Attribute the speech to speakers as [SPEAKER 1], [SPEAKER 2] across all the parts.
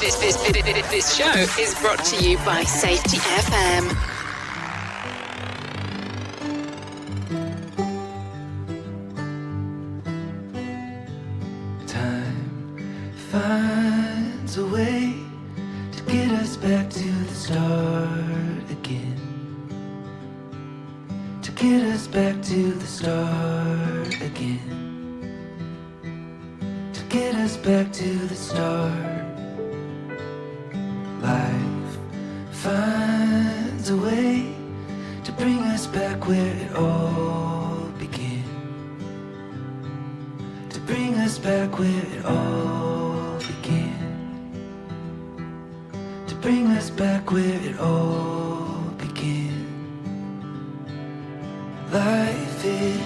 [SPEAKER 1] This show is brought to you by Safety FM.
[SPEAKER 2] Time finds a way to get us back to the start again. To get us back to the start again. To get us back to the start. Life finds a way to bring us back where it all began. To bring us back where it all began. To bring us back where it all began. Life is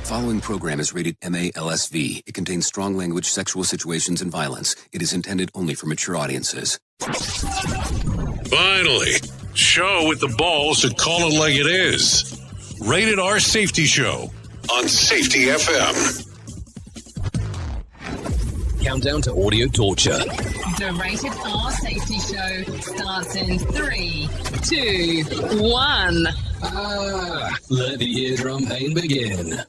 [SPEAKER 3] Following program is rated MA-LSV. It contains strong language, sexual situations, and violence. It is intended only for mature audiences.
[SPEAKER 4] Finally, show with the balls to call it like it is. Rated R Safety Show on Safety FM.
[SPEAKER 3] Countdown to audio torture.
[SPEAKER 1] The Rated R Safety Show starts in 3, 2, 1.
[SPEAKER 3] Let the eardrum pain begin.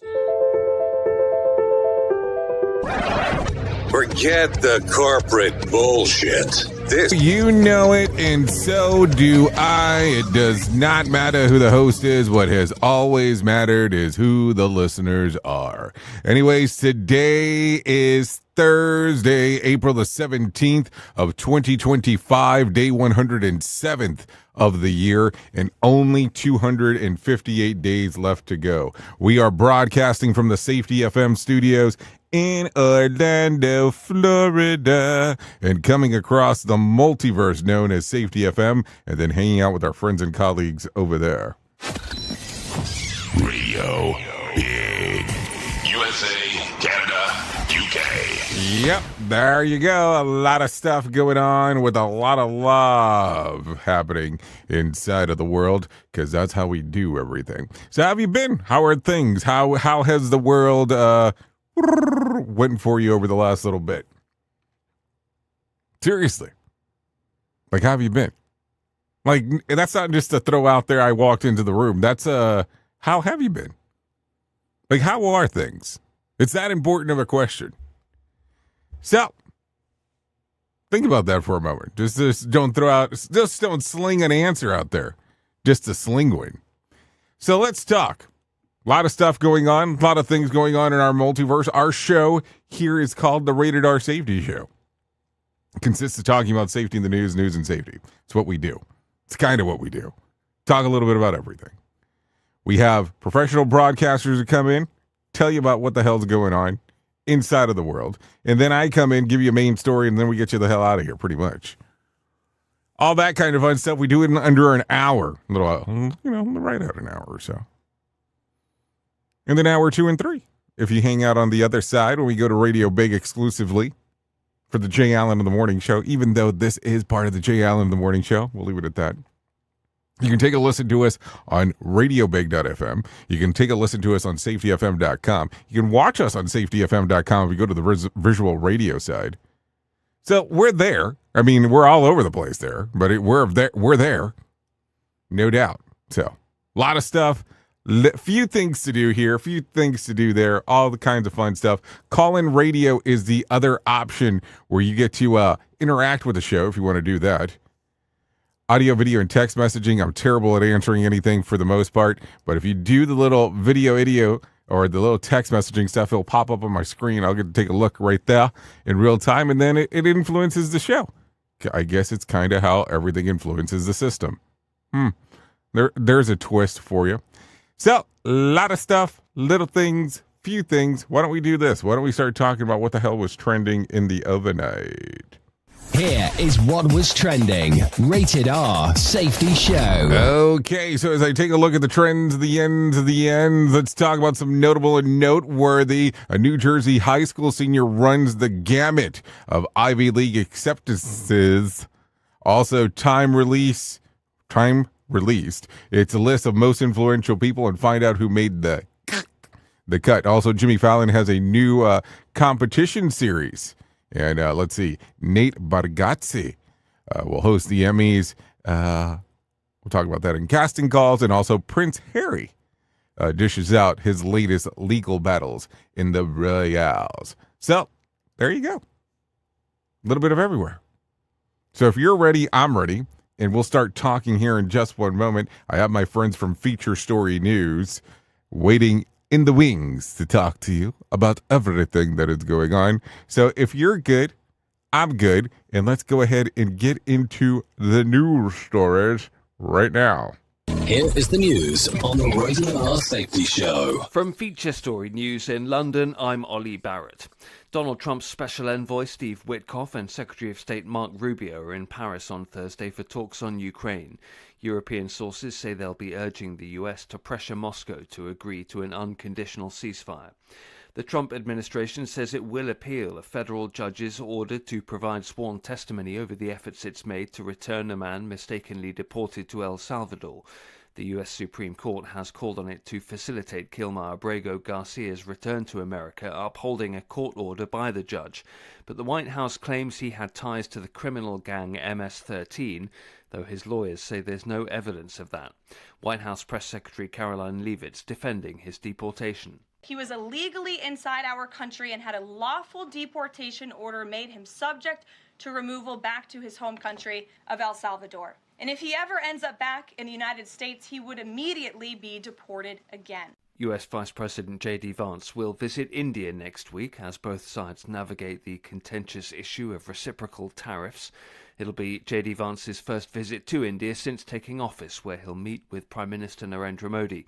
[SPEAKER 4] Forget the corporate bullshit.
[SPEAKER 5] You know it, and so do I. It does not matter who the host is. What has always mattered is who the listeners are. Anyways, today is Thursday, April the 17th of 2025, day 107th of the year, and only 258 days left to go. We are broadcasting from the Safety FM studios in Orlando, Florida, and coming across the multiverse known as Safety FM, and then hanging out with our friends and colleagues over there.
[SPEAKER 4] Radio Big. USA, Canada, UK.
[SPEAKER 5] Yep, there you go. A lot of stuff going on with a lot of love happening inside of the world, because that's how we do everything. So how have you been? How are things? How has the world went for you over the last little bit? Seriously. Like, how have you been? Like, that's not just to throw out there, I walked into the room. That's, how have you been? Like, how are things? It's that important of a question. So, think about that for a moment. Just don't don't sling an answer out there. Just to sling one. So let's talk. A lot of stuff going on, a lot of things going on in our multiverse. Our show here is called the Rated R Safety Show. It consists of talking about safety in the news and safety. It's what we do. It's kind of what we do. Talk a little bit about everything. We have professional broadcasters who come in, tell you about what the hell's going on inside of the world, and then I come in, give you a main story, and then we get you the hell out of here, pretty much. All that kind of fun stuff. We do it in under an hour. Right out an hour or so. And then hour 2 and 3. If you hang out on the other side, when we go to Radio Big exclusively for the Jay Allen in the Morning Show, even though this is part of the Jay Allen in the Morning Show, we'll leave it at that. You can take a listen to us on radiobig.fm. You can take a listen to us on safetyfm.com. You can watch us on safetyfm.com if you go to the visual radio side. So we're there. I mean, we're all over the place there, but we're there. No doubt. So a lot of stuff. Few things to do here, few things to do there, all the kinds of fun stuff. Call-in radio is the other option where you get to interact with the show if you want to do that. Audio, video, and text messaging. I'm terrible at answering anything for the most part, but if you do the little video or the little text messaging stuff, it'll pop up on my screen. I'll get to take a look right there in real time, and then it influences the show. I guess it's kind of how everything influences the system. There's a twist for you. So, a lot of stuff, little things, few things. Why don't we do this? Why don't we start talking about what the hell was trending in the overnight?
[SPEAKER 6] Here is what was trending. Rated R Safety Show.
[SPEAKER 5] Okay, so as I take a look at the trends, the ends, let's talk about some notable and noteworthy. A New Jersey high school senior runs the gamut of Ivy League acceptances. Also, Time released. It's a list of most influential people and find out who made the cut. Also, Jimmy Fallon has a new competition series. And let's see, Nate Bargatze will host the Emmys. We'll talk about that in casting calls. And also Prince Harry dishes out his latest legal battles in the Royals. So there you go. A little bit of everywhere. So if you're ready, I'm ready. And we'll start talking here in just one moment. I have my friends from Feature Story News waiting in the wings to talk to you about everything that is going on. So if you're good, I'm good, and let's go ahead and get into the news stories right now.
[SPEAKER 6] Here is the news on the Rated R Safety Show.
[SPEAKER 7] From Feature Story News in London, I'm Ollie Barrett. Donald Trump's special envoy Steve Witkoff and Secretary of State Mark Rubio are in Paris on Thursday for talks on Ukraine. European sources say they'll be urging the US to pressure Moscow to agree to an unconditional ceasefire. The Trump administration says it will appeal a federal judge's order to provide sworn testimony over the efforts it's made to return a man mistakenly deported to El Salvador. The U.S. Supreme Court has called on it to facilitate Kilmar Abrego Garcia's return to America, upholding a court order by the judge. But the White House claims he had ties to the criminal gang MS-13, though his lawyers say there's no evidence of that. White House Press Secretary Caroline Leavitt's defending his deportation.
[SPEAKER 8] He was illegally inside our country and had a lawful deportation order made him subject to removal back to his home country of El Salvador. And if he ever ends up back in the United States, he would immediately be deported again.
[SPEAKER 7] US Vice President J.D. Vance will visit India next week as both sides navigate the contentious issue of reciprocal tariffs. It'll be J.D. Vance's first visit to India since taking office, where he'll meet with Prime Minister Narendra Modi.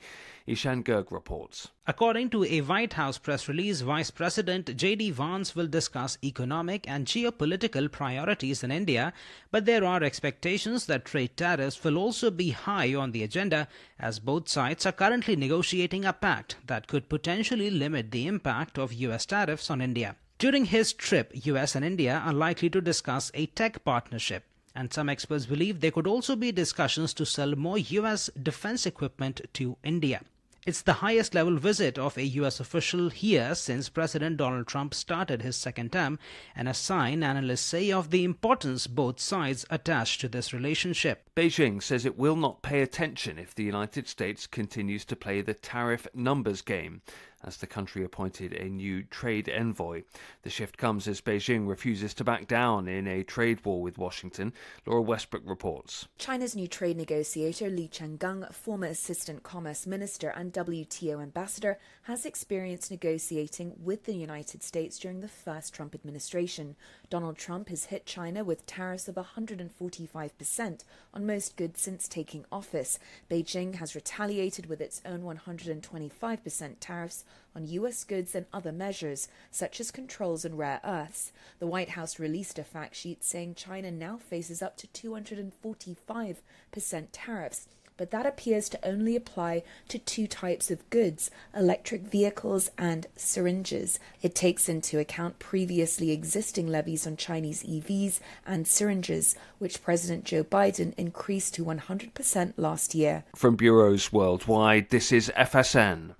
[SPEAKER 7] Ishan Garg reports.
[SPEAKER 9] According to a White House press release, Vice President J.D. Vance will discuss economic and geopolitical priorities in India, but there are expectations that trade tariffs will also be high on the agenda, as both sides are currently negotiating a pact that could potentially limit the impact of U.S. tariffs on India. During his trip, US and India are likely to discuss a tech partnership, and some experts believe there could also be discussions to sell more US defense equipment to India. It's the highest level visit of a US official here since President Donald Trump started his second term, and a sign, analysts say, of the importance both sides attach to this relationship.
[SPEAKER 7] Beijing says it will not pay attention if the United States continues to play the tariff numbers game, as the country appointed a new trade envoy. The shift comes as Beijing refuses to back down in a trade war with Washington. Laura Westbrook reports.
[SPEAKER 10] China's new trade negotiator, Li Changgang, former assistant commerce minister and WTO ambassador, has experience negotiating with the United States during the first Trump administration. Donald Trump has hit China with tariffs of 145% on most goods since taking office. Beijing has retaliated with its own 125% tariffs on U.S. goods and other measures, such as controls on rare earths. The White House released a fact sheet saying China now faces up to 245% tariffs, but that appears to only apply to two types of goods, electric vehicles and syringes. It takes into account previously existing levies on Chinese EVs and syringes, which President Joe Biden increased to 100% last year.
[SPEAKER 7] From bureaus worldwide, this is FSN.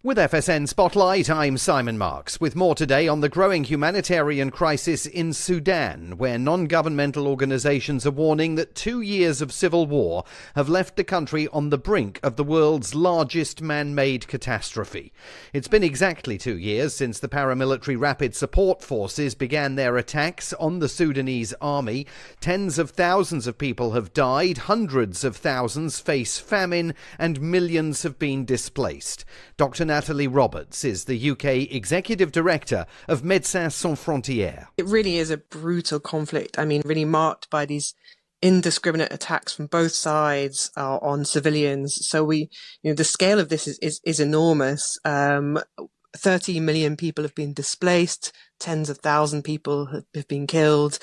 [SPEAKER 11] With FSN Spotlight, I'm Simon Marks, with more today on the growing humanitarian crisis in Sudan, where non-governmental organisations are warning that 2 years of civil war have left the country on the brink of the world's largest man-made catastrophe. It's been exactly 2 years since the paramilitary Rapid Support Forces began their attacks on the Sudanese army. Tens of thousands of people have died, hundreds of thousands face famine, and millions have been displaced. Dr. Natalie Roberts is the UK Executive Director of Médecins Sans Frontières.
[SPEAKER 12] It really is a brutal conflict. I mean, really marked by these indiscriminate attacks from both sides on civilians. So the scale of this is enormous. 30 million people have been displaced. Tens of thousands of people have been killed.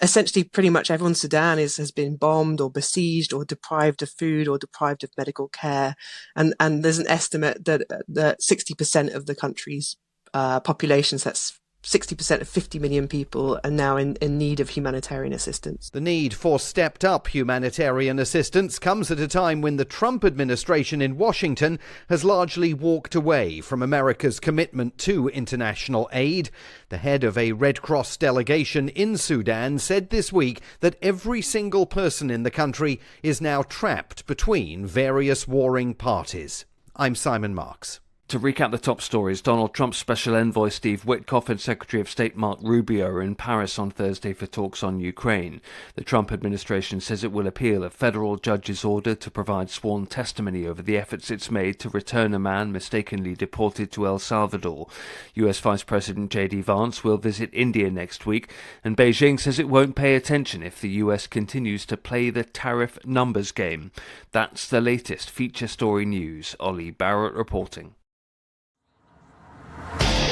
[SPEAKER 12] Essentially, pretty much everyone in Sudan has been bombed or besieged or deprived of food or deprived of medical care. And there's an estimate that 60% of the country's population, so that's 60% of 50 million people, are now in need of humanitarian assistance.
[SPEAKER 11] The need for stepped-up humanitarian assistance comes at a time when the Trump administration in Washington has largely walked away from America's commitment to international aid. The head of a Red Cross delegation in Sudan said this week that every single person in the country is now trapped between various warring parties. I'm Simon Marks.
[SPEAKER 7] To recap the top stories, Donald Trump's special envoy Steve Witkoff and Secretary of State Mark Rubio are in Paris on Thursday for talks on Ukraine. The Trump administration says it will appeal a federal judge's order to provide sworn testimony over the efforts it's made to return a man mistakenly deported to El Salvador. US Vice President J.D. Vance will visit India next week, and Beijing says it won't pay attention if the US continues to play the tariff numbers game. That's the latest feature story news. Ollie Barrett reporting.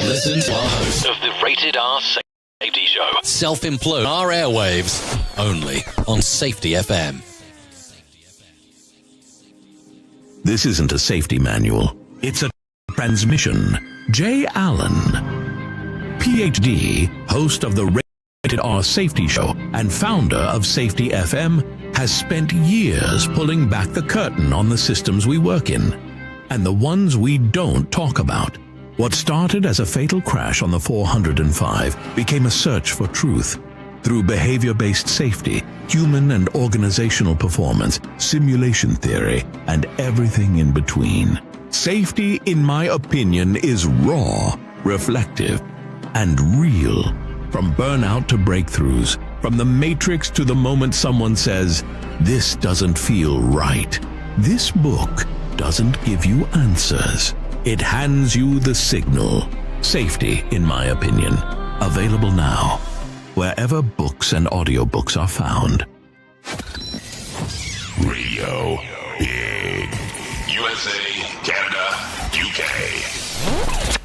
[SPEAKER 13] Listen to our host of the Rated R Safety Show. Self-implode our airwaves only on Safety FM.
[SPEAKER 14] This isn't a safety manual. It's a transmission. Jay Allen, PhD, host of the Rated R Safety Show and founder of Safety FM, has spent years pulling back the curtain on the systems we work in and the ones we don't talk about. What started as a fatal crash on the 405 became a search for truth. Through behavior-based safety, human and organizational performance, simulation theory, and everything in between. Safety, in my opinion, is raw, reflective, and real. From burnout to breakthroughs, from the matrix to the moment someone says, "This doesn't feel right." This book doesn't give you answers. It hands you the signal. Safety, in my opinion. Available now, wherever books and audiobooks are found.
[SPEAKER 4] Radio Big. USA, Canada, UK.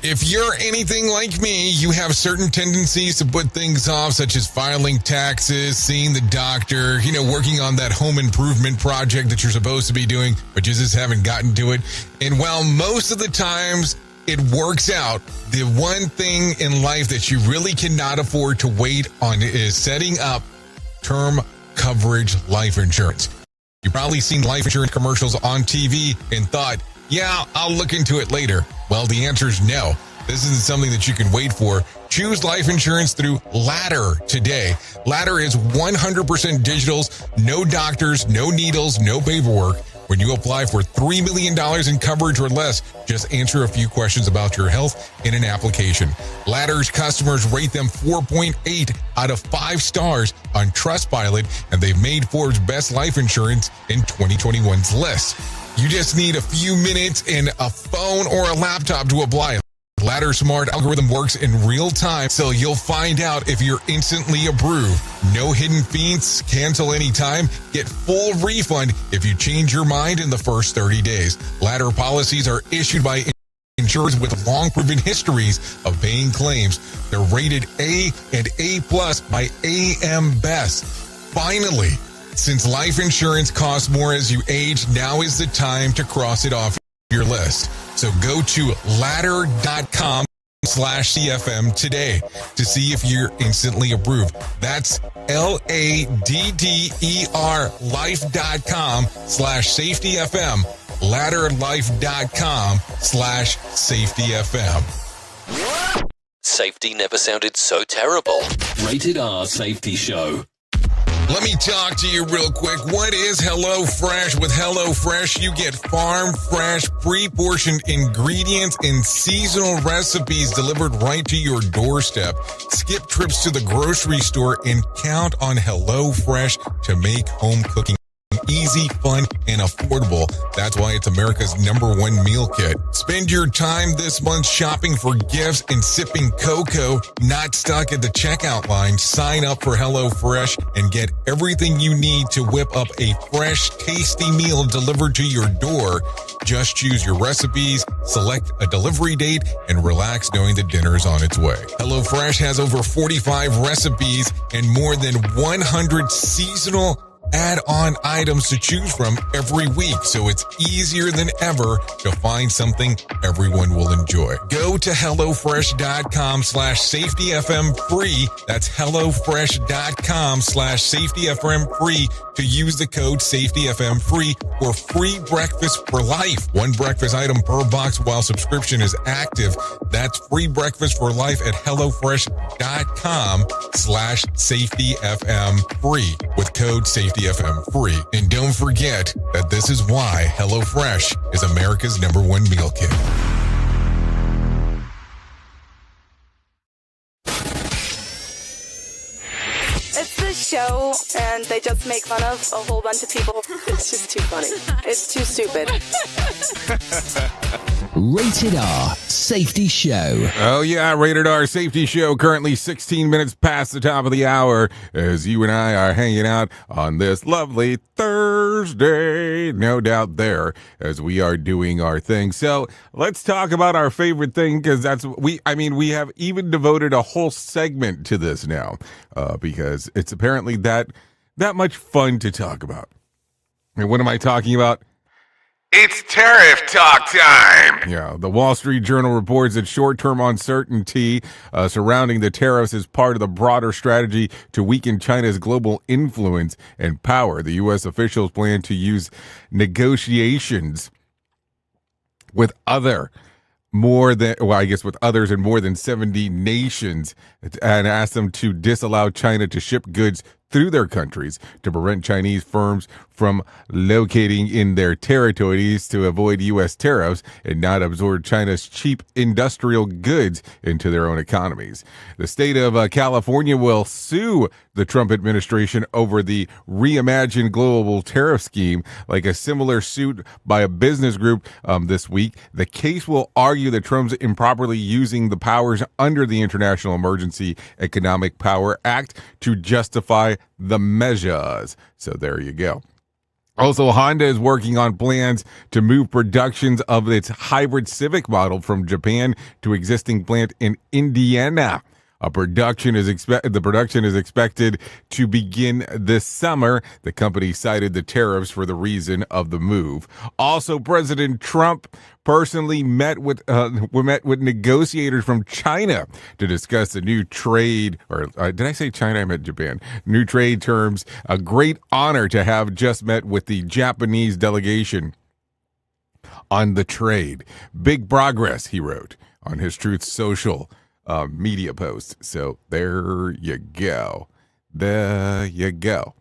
[SPEAKER 15] If you're anything like me, you have certain tendencies to put things off, such as filing taxes, seeing the doctor, working on that home improvement project that you're supposed to be doing, but you just haven't gotten to it. And while most of the times it works out, the one thing in life that you really cannot afford to wait on is setting up term coverage life insurance. You've probably seen life insurance commercials on TV and thought, yeah, I'll look into it later. Well, the answer is no. This isn't something that you can wait for. Choose life insurance through Ladder today. Ladder is 100% digitals, no doctors, no needles, no paperwork. When you apply for $3 million in coverage or less, just answer a few questions about your health in an application. Ladder's customers rate them 4.8 out of 5 stars on Trustpilot, and they've made Forbes' Best Life Insurance in 2021's list. You just need a few minutes and a phone or a laptop to apply. Ladder's smart algorithm works in real time, so you'll find out if you're instantly approved. No hidden fees, cancel anytime, get full refund if you change your mind in the first 30 days. Ladder policies are issued by insurers with long proven histories of paying claims. They're rated A and A+ by AM Best. Finally, since life insurance costs more as you age, now is the time to cross it off your list. So go to ladder.com/CFM today to see if you're instantly approved. That's LADDER life.com/safetyfm. Ladderlife.com/safetyfm.
[SPEAKER 13] Safety never sounded so terrible. Rated R Safety Show.
[SPEAKER 15] Let me talk to you real quick. What is HelloFresh? With HelloFresh, you get farm fresh, pre-portioned ingredients and seasonal recipes delivered right to your doorstep. Skip trips to the grocery store and count on HelloFresh to make home cooking easy, fun, and affordable. That's why it's America's #1 meal kit. Spend your time this month shopping for gifts and sipping cocoa, not stuck at the checkout line. Sign up for HelloFresh and get everything you need to whip up a fresh, tasty meal delivered to your door. Just choose your recipes, select a delivery date, and relax knowing that dinner is on its way. HelloFresh has over 45 recipes and more than 100 seasonal add-on items to choose from every week, so it's easier than ever to find something everyone will enjoy. Go to HelloFresh.com/SafetyFM free. That's HelloFresh.com/SafetyFM free to use the code SafetyFM free for free breakfast for life. One breakfast item per box while subscription is active. That's free breakfast for life at HelloFresh.com/SafetyFM free with code SafetyFM free. And don't forget that this is why HelloFresh is America's #1 meal kit.
[SPEAKER 16] It's this show, and they just make fun of a whole bunch of people. It's just too funny. It's too stupid.
[SPEAKER 6] Rated R Safety Show.
[SPEAKER 5] Oh, yeah, Rated R Safety Show. Currently 16 minutes past the top of the hour as you and I are hanging out on this lovely Thursday. No doubt there as we are doing our thing. So let's talk about our favorite thing because we have even devoted a whole segment to this now because it's apparently that much fun to talk about. And what am I talking about?
[SPEAKER 17] It's tariff talk time.
[SPEAKER 5] Yeah, the Wall Street Journal reports that short-term uncertainty surrounding the tariffs is part of the broader strategy to weaken China's global influence and power. The U.S. officials plan to use negotiations with others in more than 70 nations and ask them to disallow China to ship goods through their countries to prevent Chinese firms from locating in their territories to avoid U.S. tariffs and not absorb China's cheap industrial goods into their own economies. The state of California will sue the Trump administration over the reimagined global tariff scheme, like a similar suit by a business group this week. The case will argue that Trump's improperly using the powers under the International Emergency Economic Power Act to justify the measures. So there you go. Also, Honda is working on plans to move productions of its hybrid Civic model from Japan to existing plant in Indiana. The production is expected to begin this summer. The company cited the tariffs for the reason of the move. Also, President Trump personally met with negotiators from China to discuss the new trade, or did I say China? I meant Japan. New trade terms. A great honor to have just met with the Japanese delegation on the trade. Big progress, he wrote on his Truth Social media post. So there you go. There you go.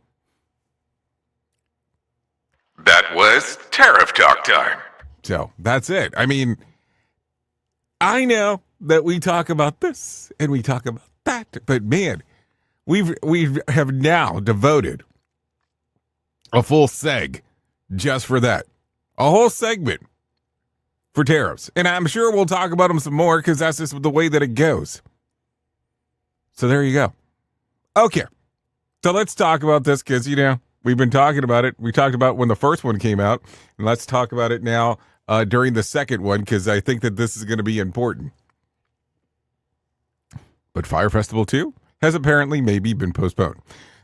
[SPEAKER 17] That was tariff talk time.
[SPEAKER 5] So that's it. I mean, I know that we talk about this and we talk about that, but man, we have now devoted a full seg just for that. A whole segment for tariffs. And I'm sure we'll talk about them some more because that's just the way that it goes. So there you go. Okay. So let's talk about this because, we've been talking about it. We talked about when the first one came out. And let's talk about it now during the second one because I think that this is going to be important. But Fyre Festival 2 has apparently maybe been postponed.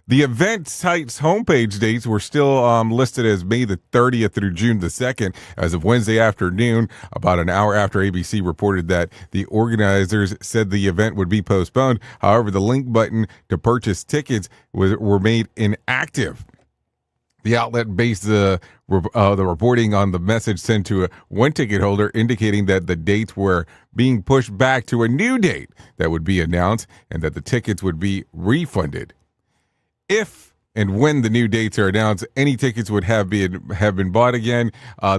[SPEAKER 5] The event site's homepage dates were still listed as May the 30th through June the 2nd as of Wednesday afternoon, about an hour after ABC reported that the organizers said the event would be postponed. However, the link button to purchase tickets were made inactive. The outlet based the reporting on the message sent to one ticket holder indicating that the dates were being pushed back to a new date that would be announced and that the tickets would be refunded. If and when the new dates are announced, any tickets would have been bought again.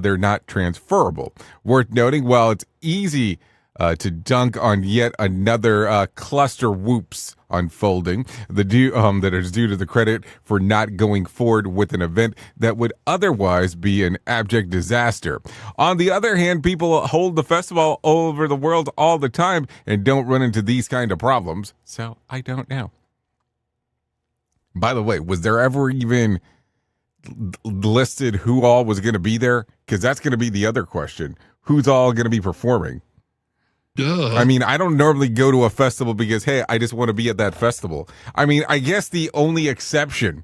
[SPEAKER 5] They're not transferable. Worth noting, while it's easy to dunk on yet another cluster whoops unfolding that is due to the credit for not going forward with an event that would otherwise be an abject disaster. On the other hand, people hold the festival all over the world all the time and don't run into these kind of problems, so I don't know. By the way, was there ever even listed who all was going to be there? Because that's going to be the other question. Who's all going to be performing? I mean, I don't normally go to a festival because, hey, I just want to be at that festival. I mean, I guess the only exception.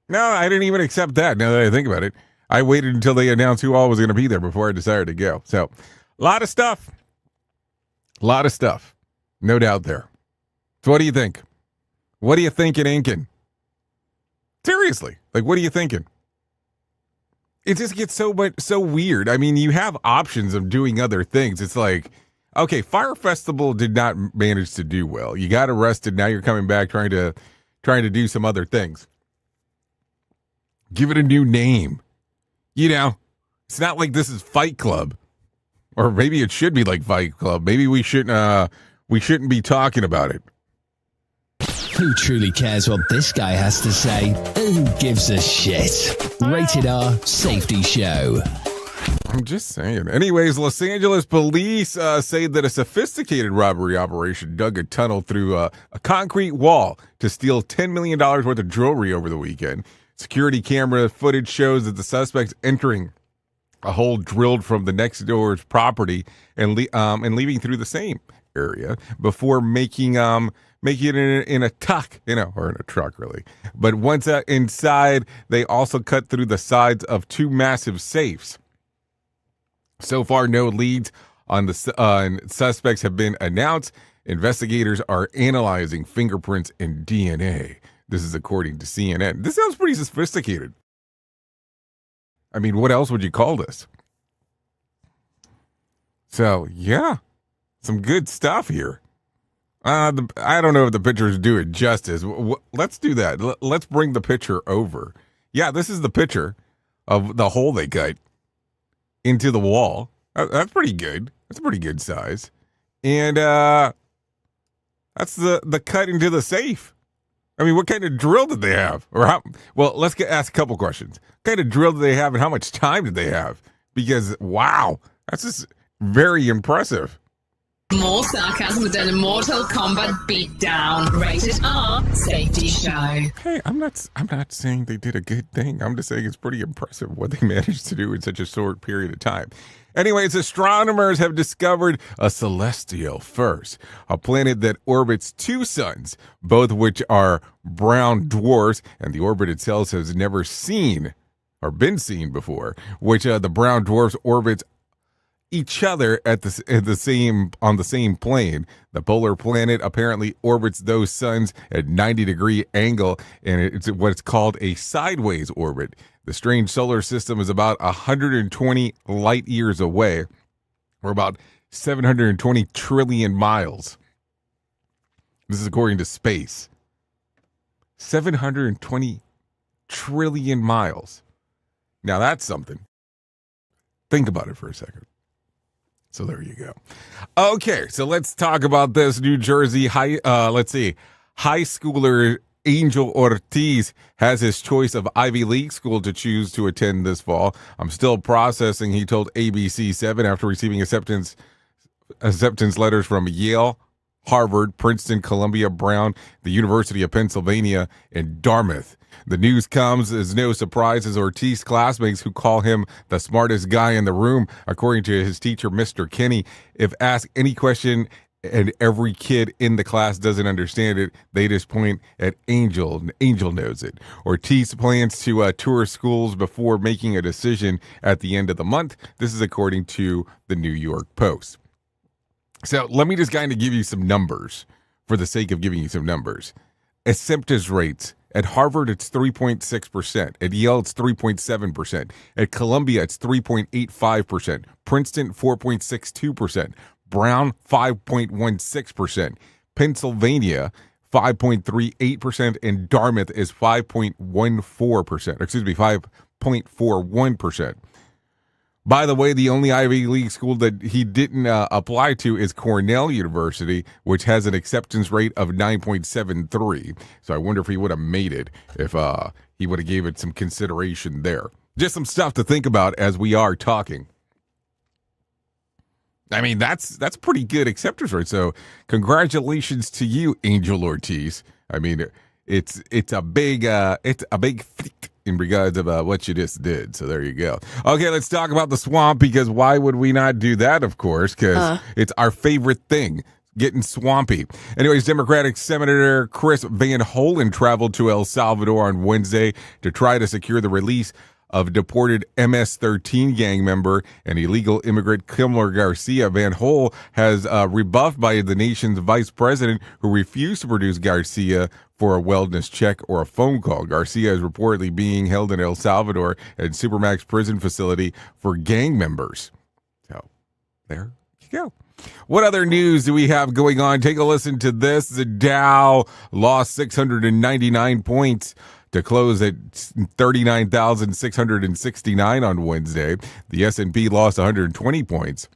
[SPEAKER 5] No, I didn't even accept that now that I think about it. I waited until they announced who all was going to be there before I decided to go. So, a lot of stuff. A lot of stuff. No doubt there. So, what do you think? What are you thinking, Inkin? Seriously, like, what are you thinking? It just gets so weird. I mean, you have options of doing other things. It's like, okay, Fyre Festival did not manage to do well. You got arrested. Now you're coming back trying to do some other things. Give it a new name. You know, it's not like this is Fight Club, or maybe it should be like Fight Club. Maybe we shouldn't be talking about it.
[SPEAKER 6] Who truly cares what this guy has to say? Who gives a shit? Rated R Safety Show.
[SPEAKER 5] I'm just saying. Anyways, Los Angeles police say that a sophisticated robbery operation dug a tunnel through a concrete wall to steal $10 million worth of jewelry over the weekend. Security camera footage shows that the suspects entering a hole drilled from the next door's property and leaving through the same area before making it in a tuck, or in a truck, really. But once inside, they also cut through the sides of two massive safes. So far, no leads on the suspects have been announced. Investigators are analyzing fingerprints and DNA. This is according to CNN. This sounds pretty sophisticated. I mean, what else would you call this? So, yeah, some good stuff here. I don't know if the pictures do it justice. Let's do that. Let's bring the picture over. Yeah, this is the picture of the hole they cut into the wall. That's pretty good. That's a pretty good size. And that's the cut into the safe. I mean, what kind of drill did they have? Well, let's ask a couple questions. What kind of drill did they have and how much time did they have? Because, wow, that's just very impressive.
[SPEAKER 1] More sarcasm with an Mortal Kombat beatdown. Rated R Safety Show.
[SPEAKER 5] Hey, I'm not saying they did a good thing. I'm just saying it's pretty impressive what they managed to do in such a short period of time. Anyways, astronomers have discovered a celestial first, a planet that orbits two suns, both which are brown dwarfs, and the orbit itself has never seen or been seen before, which the brown dwarfs orbits each other on the same plane. The polar planet apparently orbits those suns at 90-degree angle, and it's what's called a sideways orbit. The strange solar system is about 120 light years away, or about 720 trillion miles. This is according to space. 720 trillion miles. Now that's something. Think about it for a second. So there you go. Okay, so let's talk about this. New Jersey high schooler Angel Ortiz has his choice of Ivy League school to choose to attend this fall. I'm still processing, he told ABC7 after receiving acceptance letters from Yale, Harvard, Princeton, Columbia, Brown, the University of Pennsylvania, and Dartmouth. The news comes as no surprise as Ortiz classmates who call him the smartest guy in the room, according to his teacher, Mr. Kenny. If asked any question and every kid in the class doesn't understand it, they just point at Angel, and Angel knows it. Ortiz plans to tour schools before making a decision at the end of the month. This is according to the New York Post. So let me just kind of give you some numbers for the sake of giving you some numbers. Acceptance rates. At Harvard, it's 3.6%. At Yale, it's 3.7%. At Columbia, it's 3.85%. Princeton, 4.62%. Brown, 5.16%. Pennsylvania, 5.38%. And Dartmouth is 5.14%. Excuse me, 5.41%. By the way, the only Ivy League school that he didn't apply to is Cornell University, which has an acceptance rate of 9.73. So I wonder if he would have made it if he would have gave it some consideration there. Just some stuff to think about as we are talking. I mean, that's pretty good acceptance rate. So congratulations to you, Angel Ortiz. I mean, it's a big in regards of what you just did. So there you go. Okay, let's talk about the swamp, because why would we not do that, of course, because it's our favorite thing, getting swampy. Anyways, Democratic Senator Chris Van Hollen traveled to El Salvador on Wednesday to try to secure the release of deported MS-13 gang member and illegal immigrant Kilmer Garcia. Van Hollen has rebuffed by the nation's vice president, who refused to produce Garcia for a wellness check or a phone call. Garcia is reportedly being held in El Salvador at Supermax prison facility for gang members. So there you go. What other news do we have going on? Take a listen to this. The Dow lost 699 points to close at 39,669 on Wednesday. The S&P lost 120 points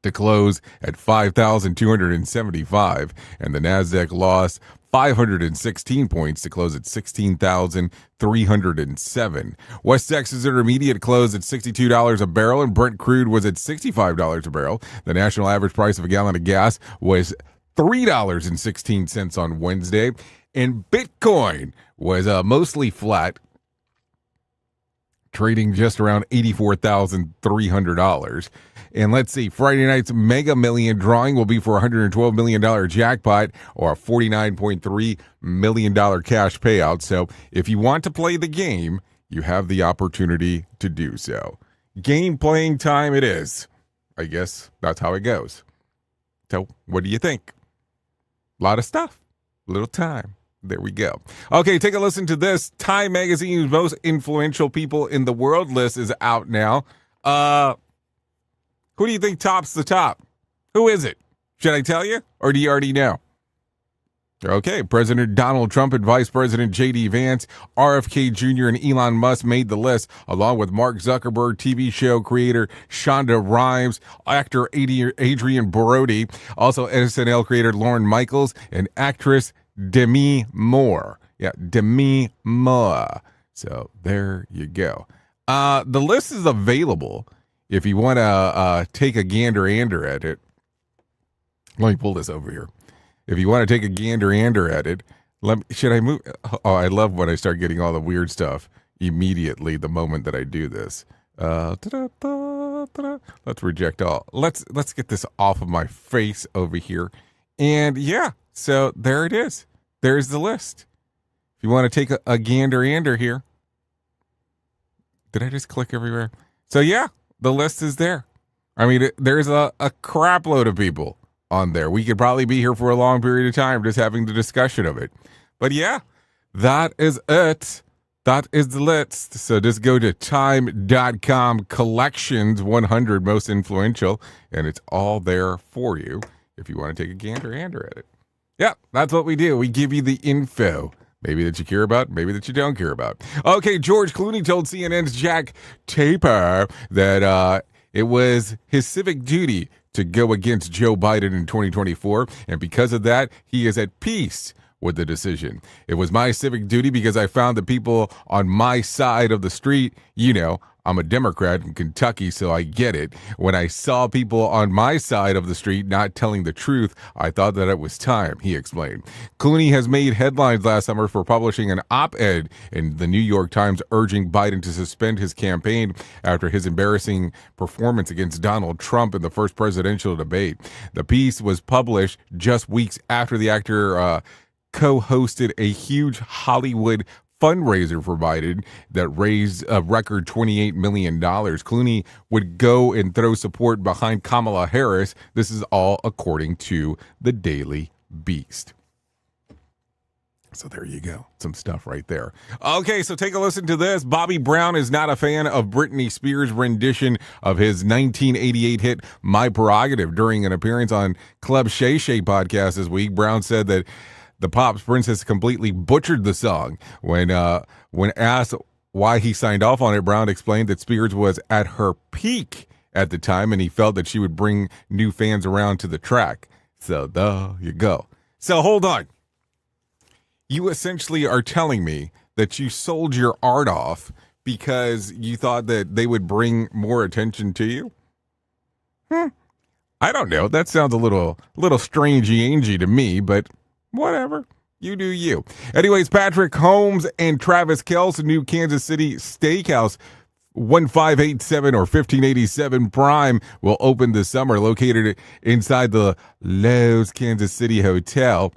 [SPEAKER 5] to close at 5,275, and the Nasdaq lost 516 points to close at 16,307. West Texas Intermediate closed at $62 a barrel, and Brent crude was at $65 a barrel. The national average price of a gallon of gas was $3.16 on Wednesday, and Bitcoin was mostly flat, trading just around $84,300. And let's see, Friday night's Mega Million drawing will be for a $112 million jackpot or a $49.3 million cash payout. So if you want to play the game, you have the opportunity to do so. Game playing time it is. I guess that's how it goes. So what do you think? A lot of stuff, little time. There we go. Okay, take a listen to this. Time Magazine's most influential people in the world list is out now. Who do you think tops the top? Who is it? Should I tell you, or do you already know? Okay, President Donald Trump and Vice President J.D. Vance, RFK Jr. and Elon Musk made the list, along with Mark Zuckerberg, TV show creator Shonda Rhimes, actor Adrian Brody, also SNL creator Lorne Michaels, and actress Demi Moore. Yeah, Demi Moore. So there you go. The list is available if you want to take a gander-ander at it. Let me pull this over here. If you want to take a gander-ander at it, should I move? Oh, I love when I start getting all the weird stuff immediately the moment that I do this. Let's reject all. Let's get this off of my face over here. And yeah, so there it is. There's the list. If you want to take a gander-ander here. Did I just click everywhere? So yeah, the list is there. I mean, there's a crap load of people on there. We could probably be here for a long period of time just having the discussion of it. But yeah, that is it. That is the list. So just go to time.com collections 100 most influential, and it's all there for you if you want to take a gander-ander at it. Yeah, that's what we do. We give you the info. Maybe that you care about, maybe that you don't care about. Okay, George Clooney told CNN's Jack Taper that it was his civic duty to go against Joe Biden in 2024, and because of that, he is at peace with the decision. It was my civic duty because I found the people on my side of the street, I'm a Democrat in Kentucky, so I get it. When I saw people on my side of the street not telling the truth, I thought that it was time, he explained. Clooney has made headlines last summer for publishing an op-ed in the New York Times urging Biden to suspend his campaign after his embarrassing performance against Donald Trump in the first presidential debate. The piece was published just weeks after the actor co-hosted a huge Hollywood fundraiser for Biden that raised a record $28 million. Clooney would go and throw support behind Kamala Harris. This is all according to the Daily Beast. So there you go. Some stuff right there. Okay, so take a listen to this. Bobby Brown is not a fan of Britney Spears' rendition of his 1988 hit My Prerogative. During an appearance on Club Shay Shay podcast this week, Brown said that the Pop's princess completely butchered the song. When asked why he signed off on it, Brown explained that Spears was at her peak at the time, and he felt that she would bring new fans around to the track. So there you go. So hold on. You essentially are telling me that you sold your art off because you thought that they would bring more attention to you? I don't know. That sounds a little strangey-angy to me, but whatever. You do you. Anyways, Patrick Holmes and Travis Kelce, new Kansas City Steakhouse, 1587 or 1587 Prime, will open this summer, located inside the Lowe's Kansas City Hotel.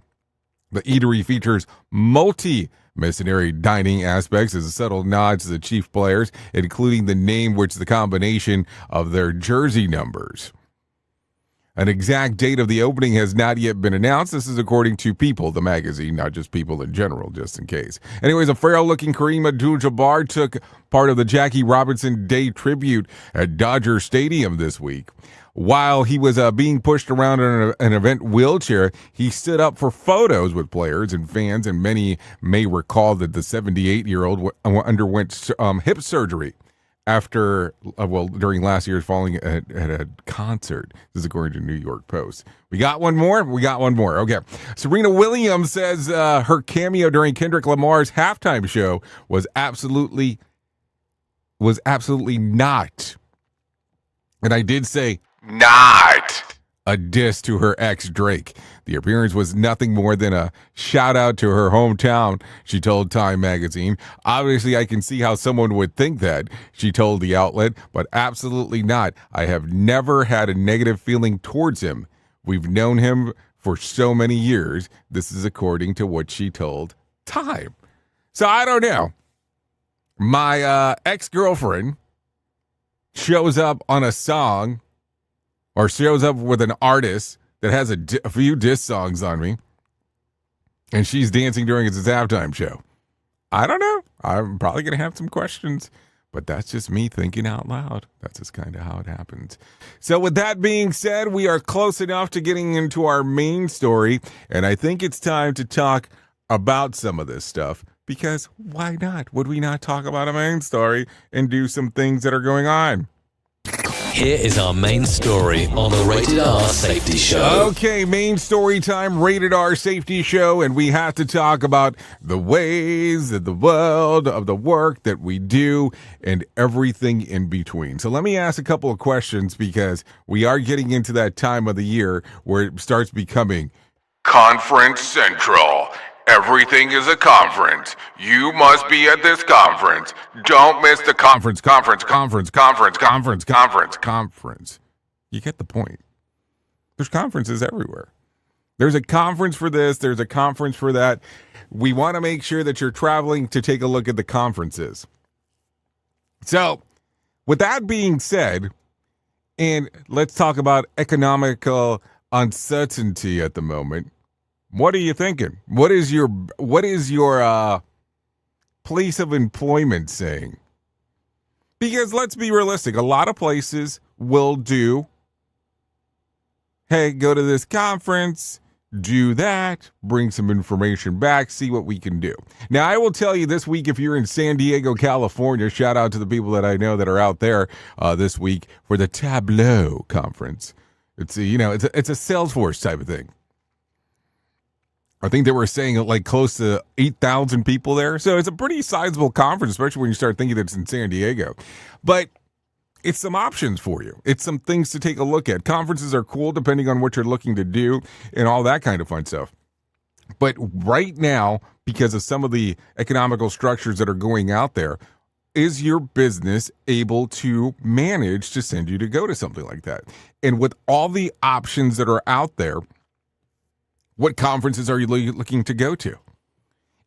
[SPEAKER 5] The eatery features multi-missionary dining aspects as a subtle nod to the chief players, including the name, which is the combination of their jersey numbers. An exact date of the opening has not yet been announced. This is according to People, the magazine, not just People in general, just in case. Anyways, a frail-looking Kareem Abdul-Jabbar took part of the Jackie Robinson Day tribute at Dodger Stadium this week. While he was being pushed around in an event wheelchair, he stood up for photos with players and fans, and many may recall that the 78-year-old underwent hip surgery after, during last year's falling at a concert. This is according to New York Post. We got one more? We got one more. Okay. Serena Williams says her cameo during Kendrick Lamar's halftime show was absolutely not. And I did say not a diss to her ex Drake. The appearance was nothing more than a shout out to her hometown, she told Time magazine. Obviously, I can see how someone would think that, she told the outlet, but absolutely not. I have never had a negative feeling towards him. We've known him for so many years. This is according to what she told Time. So I don't know. My ex-girlfriend shows up on a song or shows up with an artist that has a few diss songs on me, and she's dancing during its halftime show. I don't know. I'm probably going to have some questions, but that's just me thinking out loud. That's just kind of how it happens. So with that being said, we are close enough to getting into our main story, and I think it's time to talk about some of this stuff, because why not? Would we not talk about a main story and do some things that are going on?
[SPEAKER 13] Here is our main story on the Rated R Safety Show.
[SPEAKER 5] Okay, main story time, Rated R Safety Show, and we have to talk about the ways of the world, of the work that we do, and everything in between. So let me ask a couple of questions, because we are getting into that time of the year where it starts becoming
[SPEAKER 17] Conference Central. Everything is a conference. You must be at this conference. Don't miss the conference.
[SPEAKER 5] You get the point. There's conferences everywhere. There's a conference for this. There's a conference for that. We want to make sure that you're traveling to take a look at the conferences. So, with that being said, and let's talk about economical uncertainty at the moment. What are you thinking? What is your place of employment saying? Because let's be realistic. A lot of places will do, hey, go to this conference, do that, bring some information back, see what we can do. Now, I will tell you this week, if you're in San Diego, California, shout out to the people that I know that are out there this week for the Tableau conference. It's a Salesforce type of thing. I think they were saying like close to 8,000 people there. So it's a pretty sizable conference, especially when you start thinking that it's in San Diego. But it's some options for you. It's some things to take a look at. Conferences are cool depending on what you're looking to do and all that kind of fun stuff. But right now, because of some of the economical structures that are going out there, is your business able to manage to send you to go to something like that? And with all the options that are out there, what conferences are you looking to go to?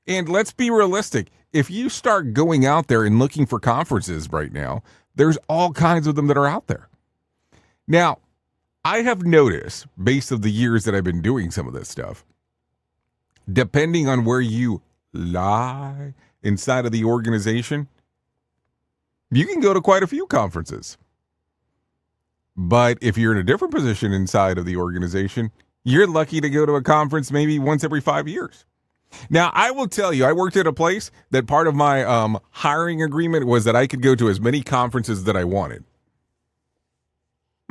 [SPEAKER 5] And let's be realistic. If you start going out there and looking for conferences right now, there's all kinds of them that are out there. Now, I have noticed, based on the years that I've been doing some of this stuff, depending on where you lie inside of the organization, you can go to quite a few conferences. But if you're in a different position inside of the organization, you're lucky to go to a conference maybe once every 5 years. Now, I will tell you, I worked at a place that part of my hiring agreement was that I could go to as many conferences that I wanted.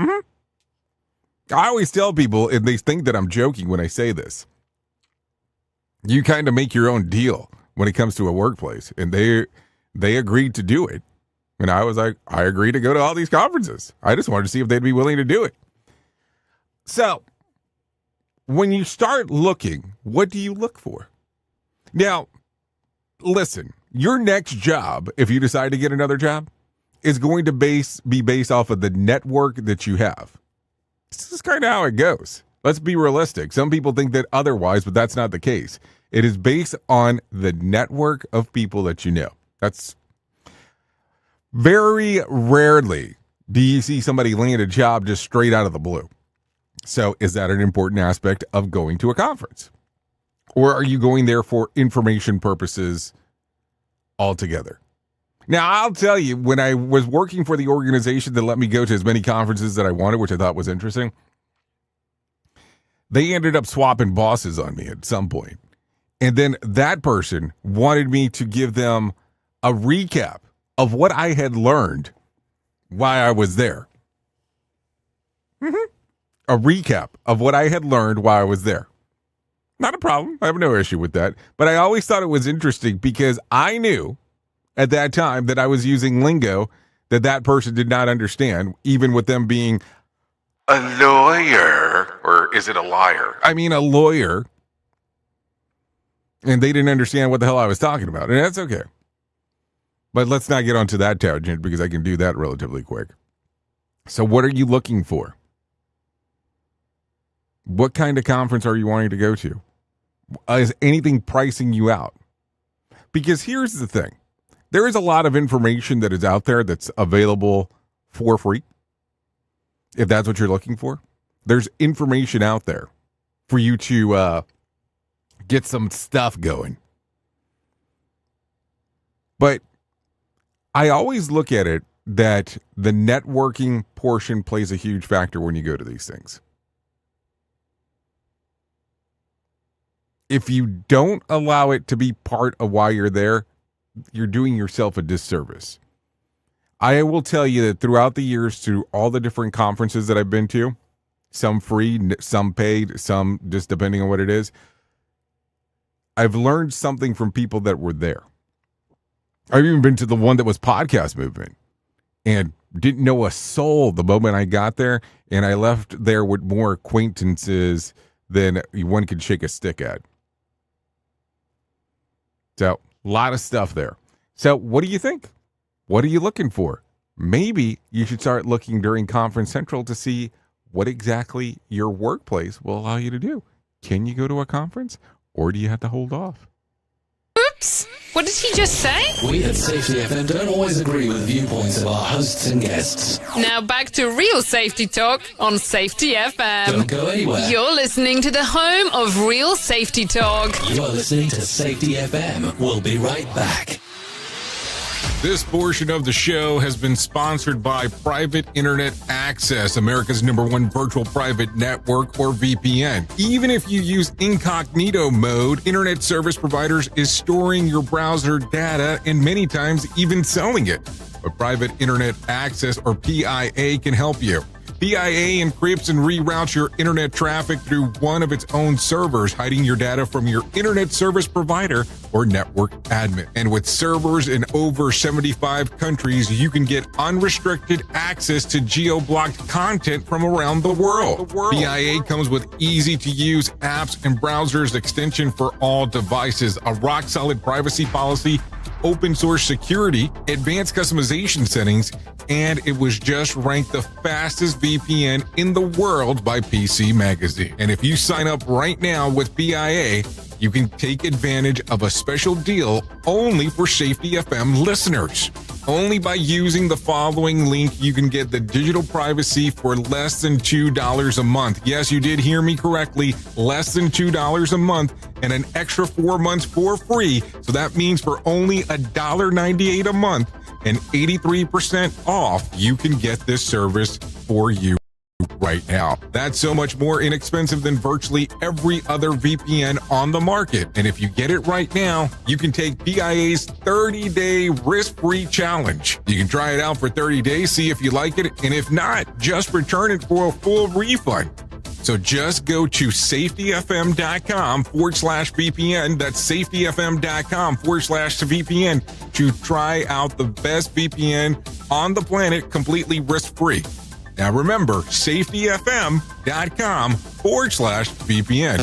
[SPEAKER 5] Mm-hmm. I always tell people, and they think that I'm joking when I say this, you kind of make your own deal when it comes to a workplace, and they agreed to do it. And I was like, I agree to go to all these conferences. I just wanted to see if they'd be willing to do it. So, when you start looking, what do you look for? Now, listen, your next job, if you decide to get another job, is going to be based off of the network that you have. This is kind of how it goes. Let's be realistic. Some people think that otherwise, but that's not the case. It is based on the network of people that you know. That's very rarely do you see somebody land a job just straight out of the blue. So is that an important aspect of going to a conference? Or are you going there for information purposes altogether? Now, I'll tell you, when I was working for the organization that let me go to as many conferences that I wanted, which I thought was interesting, they ended up swapping bosses on me at some point. And then that person wanted me to give them a recap of what I had learned while I was there. Mm-hmm. A recap of what I had learned while I was there. Not a problem. I have no issue with that. But I always thought it was interesting because I knew at that time that I was using lingo that person did not understand, even with them being
[SPEAKER 17] a lawyer. Or is it a liar?
[SPEAKER 5] I mean, a lawyer. And they didn't understand what the hell I was talking about. And that's okay. But let's not get onto that tangent because I can do that relatively quick. So what are you looking for? What kind of conference are you wanting to go to? Is anything pricing you out? Because here's the thing. There is a lot of information that is out there that's available for free. If that's what you're looking for. There's information out there for you to get some stuff going. But I always look at it that the networking portion plays a huge factor when you go to these things. If you don't allow it to be part of why you're there, you're doing yourself a disservice. I will tell you that throughout the years, through all the different conferences that I've been to, some free, some paid, some just depending on what it is, I've learned something from people that were there. I've even been to the one that was Podcast Movement and didn't know a soul the moment I got there, and I left there with more acquaintances than one could shake a stick at. So, a lot of stuff there. So, what do you think? What are you looking for? Maybe you should start looking during Conference Central to see what exactly your workplace will allow you to do. Can you go to a conference, or do you have to hold off?
[SPEAKER 1] Oops! What did he just say?
[SPEAKER 13] We at Safety FM don't always agree with the viewpoints of our hosts and guests.
[SPEAKER 1] Now back to real safety talk on Safety FM.
[SPEAKER 13] Don't go anywhere.
[SPEAKER 1] You're listening to the home of real safety talk.
[SPEAKER 13] You're listening to Safety FM. We'll be right back.
[SPEAKER 15] This portion of the show has been sponsored by Private Internet Access, America's #1 virtual private network, or VPN. Even if you use incognito mode, internet service providers is storing your browser data and many times even selling it. But Private Internet Access, or PIA, can help you. PIA encrypts and reroutes your internet traffic through one of its own servers, hiding your data from your internet service provider or network admin. And with servers in over 75 countries, you can get unrestricted access to geo-blocked content from around the world. PIA comes with easy-to-use apps and browsers extension for all devices, a rock-solid privacy policy, open source security, advanced customization settings, and it was just ranked the fastest VPN in the world by PC Magazine. And if you sign up right now with PIA, you can take advantage of a special deal only for Safety FM listeners. Only by using the following link, you can get the digital privacy for less than $2 a month. Yes, you did hear me correctly, less than $2 a month, and an extra 4 months for free. So that means for only $1.98 a month and 83% off, you can get this service for you
[SPEAKER 5] right now. That's so much more inexpensive than virtually every other VPN on the market. And if you get it right now, you can take PIA's 30-day risk-free challenge. You can try it out for 30 days, see if you like it, and if not, just return it for a full refund. So just go to safetyfm.com/VPN. That's safetyfm.com/VPN to try out the best VPN on the planet completely risk-free. Now remember, safetyfm.com/VPN.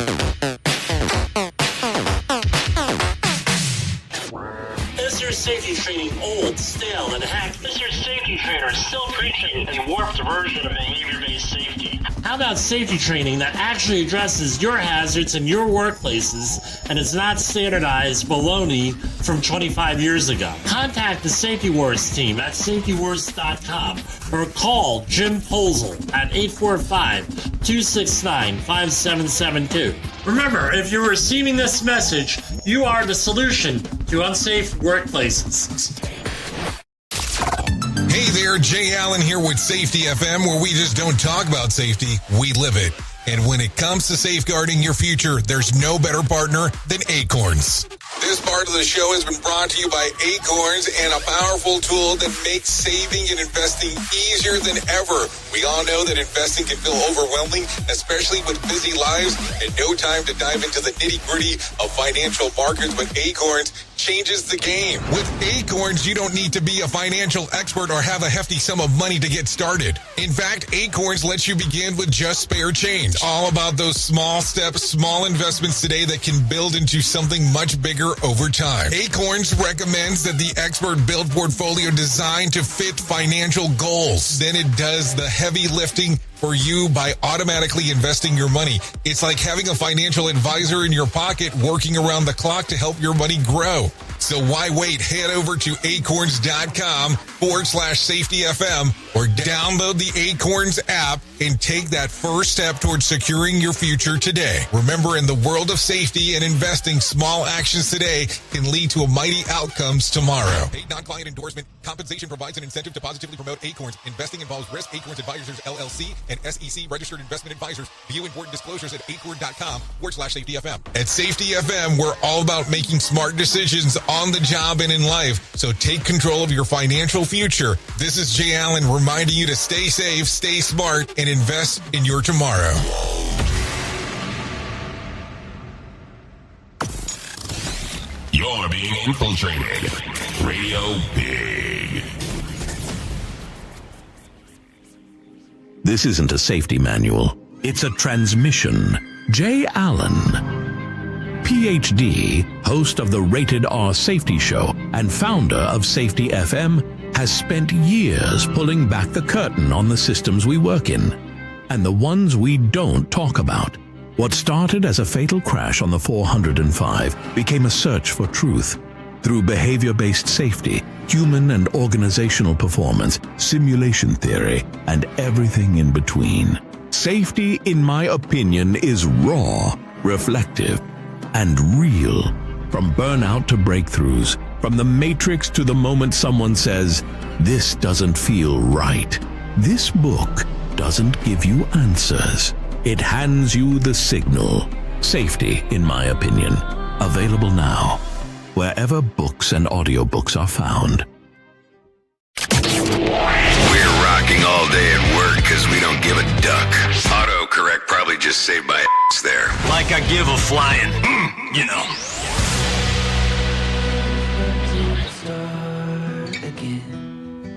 [SPEAKER 18] Is your safety training old, stale, and hacked? Is your safety trainer still preaching a warped version of behavior-based safety? How about safety training that actually addresses your hazards in your workplaces and is not standardized baloney from 25 years ago? Contact the Safety Wars team at safetywars.com or call Jim Posel at 845-269-5772. Remember, if you're receiving this message, you are the solution to unsafe workplaces.
[SPEAKER 15] Hey there, Jay Allen here with Safety FM, where we just don't talk about safety, we live it. And when it comes to safeguarding your future, there's no better partner than Acorns. This part of the show has been brought to you by Acorns and a powerful tool that makes saving and investing easier than ever. We all know that investing can feel overwhelming, especially with busy lives and no time to dive into the nitty-gritty of financial markets, but Acorns changes the game. With Acorns, you don't need to be a financial expert or have a hefty sum of money to get started. In fact, Acorns lets you begin with just spare change. All about those small steps, small investments today that can build into something much bigger over time. Acorns recommends that the expert build portfolio designed to fit financial goals. Then it does the heavy lifting for you by automatically investing your money. It's like having a financial advisor in your pocket working around the clock to help your money grow. So why wait? Head over to acorns.com/safetyfm or download the Acorns app and take that first step towards securing your future today. Remember, in the world of safety and investing, small actions today can lead to a mighty outcomes tomorrow. Paid non-client endorsement. Compensation provides an incentive to positively promote Acorns. Investing involves risk. Acorns Advisors, LLC, and SEC registered investment advisors. View important disclosures at acorn.com/safetyfm. At Safety FM, we're all about making smart decisions on the job and in life. So take control of your financial future. This is Jay Allen reminding you to stay safe, stay smart, and invest in your tomorrow.
[SPEAKER 14] You're being infiltrated. Radio Big. This isn't a safety manual. It's a transmission. Jay Allen, PhD, host of the Rated R Safety Show and founder of Safety FM, has spent years pulling back the curtain on the systems we work in and the ones we don't talk about. What started as a fatal crash on the 405 became a search for truth through behavior-based safety, human and organizational performance, simulation theory, and everything in between. Safety, in my opinion, is raw, reflective, and real. From burnout to breakthroughs, from the matrix to the moment someone says, "This doesn't feel right." This book doesn't give you answers. It hands you the signal. Safety, in my opinion. Available now, wherever books and audiobooks are found.
[SPEAKER 19] We're rocking all day at work because we don't give a duck. Autocorrect probably just saved my ass there.
[SPEAKER 18] Like I give a flying, you know.
[SPEAKER 2] Start again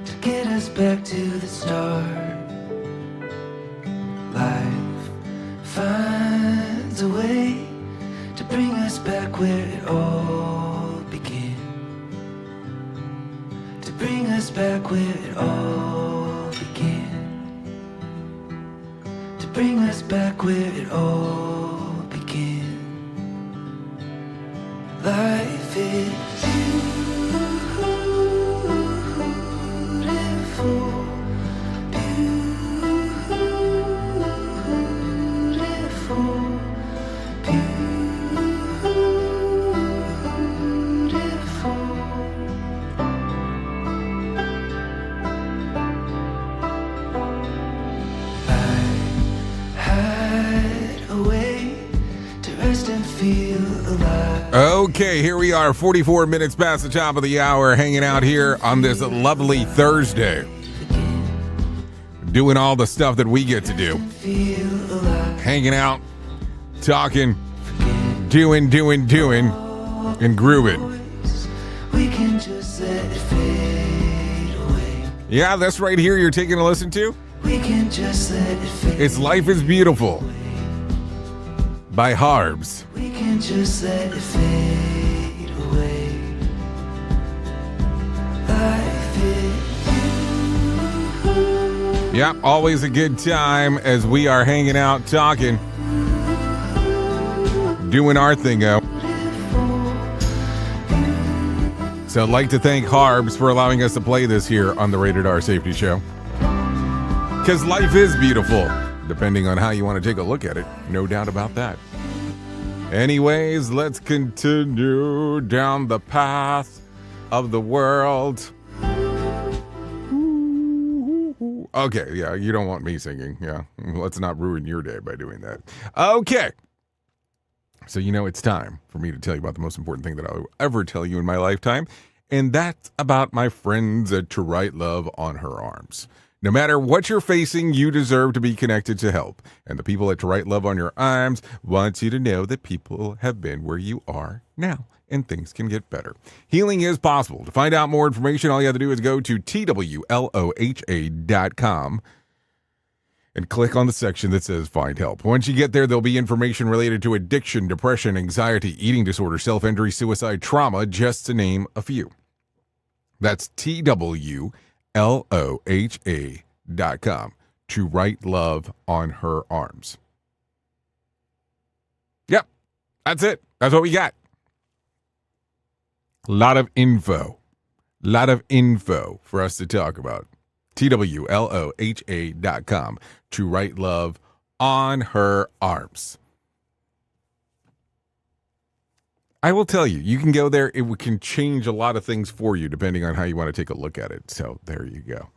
[SPEAKER 2] to get us back to the start. Life finds a way to bring us back where it all began. To bring us back where it all began. To bring us back where it all began. Life is beautiful. feel alive.
[SPEAKER 5] Okay, here we are, 44 minutes past the top of the hour, hanging out here on this lovely Thursday. Doing all the stuff that we get to do. Hanging out, talking, doing, and grooving.
[SPEAKER 2] We can just let it fade away.
[SPEAKER 5] Yeah, that's right here you're taking a listen to.
[SPEAKER 2] We can just let it fade.
[SPEAKER 5] It's Life is Beautiful by Harbs.
[SPEAKER 2] We can just let it fade away. Life is
[SPEAKER 5] Yeah, always a good time as we are hanging out, talking, doing our thing out. So I'd like to thank Harbs for allowing us to play this here on the Rated R Safety Show. Because life is beautiful, depending on how you want to take a look at it. No doubt about that. Anyways, let's continue down the path of the world. Okay, yeah, you don't want me singing. Yeah, let's not ruin your day by doing that. Okay. So it's time for me to tell you about the most important thing that I'll ever tell you in my lifetime, and that's about my friends at To Write Love on Her Arms. No matter what you're facing, you deserve to be connected to help. And the people at To Write Love on Your Arms want you to know that people have been where you are now, and things can get better. Healing is possible. To find out more information, all you have to do is go to twloha.com and click on the section that says Find Help. Once you get there, there'll be information related to addiction, depression, anxiety, eating disorder, self-injury, suicide, trauma, just to name a few. That's twloha.com. To Write Love on Her Arms. Yep, that's it. That's what we got. A lot of info for us to talk about. twloha.com. To Write Love on Her Arms. I will tell you, you can go there. It can change a lot of things for you depending on how you want to take a look at it. So there you go.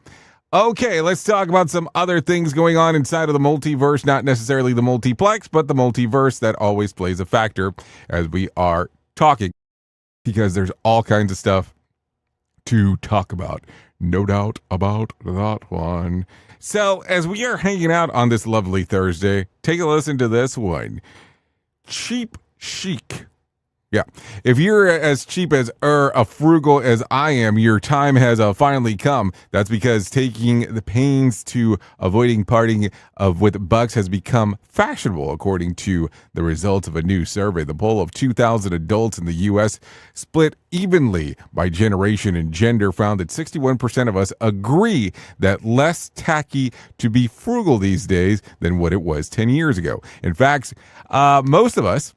[SPEAKER 5] Okay, let's talk about some other things going on inside of the multiverse. Not necessarily the multiplex, but the multiverse that always plays a factor as we are talking. Because there's all kinds of stuff to talk about. No doubt about that one. So, as we are hanging out on this lovely Thursday, take a listen to this one. Cheap chic. Yeah. If you're as cheap as a frugal as I am, your time has finally come. That's because taking the pains to avoiding parting with bucks has become fashionable, according to the results of a new survey. The poll of 2,000 adults in the U.S. split evenly by generation and gender found that 61% of us agree that less tacky to be frugal these days than what it was 10 years ago. In fact, most of us,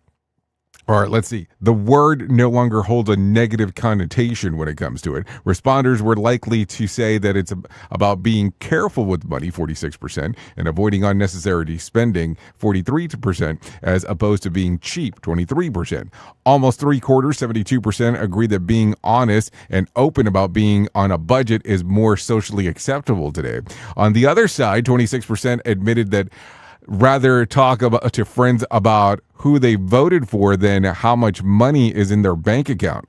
[SPEAKER 5] or let's see, the word no longer holds a negative connotation when it comes to it. Responders were likely to say that it's about being careful with money, 46%, and avoiding unnecessary spending, 43%, as opposed to being cheap, 23%. Almost three-quarters, 72%, agree that being honest and open about being on a budget is more socially acceptable today. On the other side, 26% admitted that rather talk to friends about who they voted for than how much money is in their bank account.